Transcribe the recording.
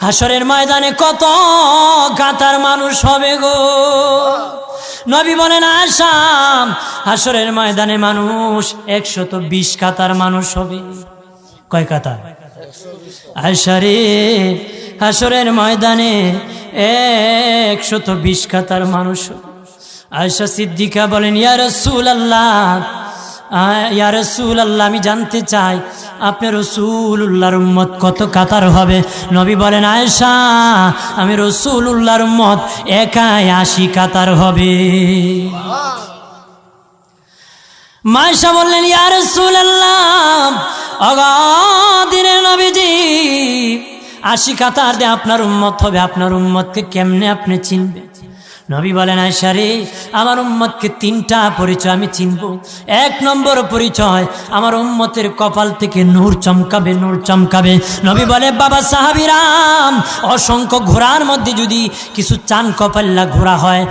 হাসরের ময়দানে কত কাতার মানুষ হবে গো। নবী বলেন আয়েশা, হাসরের ময়দানে মানুষ 120 কাতার মানুষ হবে। কয় কাতার? আয়েশা রে, হাসরের ময়দানে 120 কাতার মানুষ হবে। আয়েশা সিদ্দিকা বলেন ইয়া রাসূলুল্লাহ, ইয়া রাসূলুল্লাহ, আমি জানতে চাই আপনার রাসূলুল্লাহর উম্মত কত কাতার হবে? নবী বলেন আয়েশা, আমি রাসূলুল্লাহর উম্মত একাই 80 কাতার হবে। আয়েশা বললেন ইয়া রাসূলুল্লাহ, দিনের নবীজি 80 কাতার দিয়ে আপনার উম্মত হবে, আপনার উম্মতকে কেমনে আপনি চিনবেন? নবী বলেন আয়েশা রে, আমার উম্মতকে 3টা পরিচয় আমি চিনব। 1 নম্বর পরিচয়, আমার উম্মতের কপাল থেকে নূর চমকাবে, নূর চমকাবে। নবী বলে বাবা সাহাবীরাম, অসংখ্য ঘোড়ার মধ্যে যদি কিছু চান কপাল্লা ঘোড়া হয়,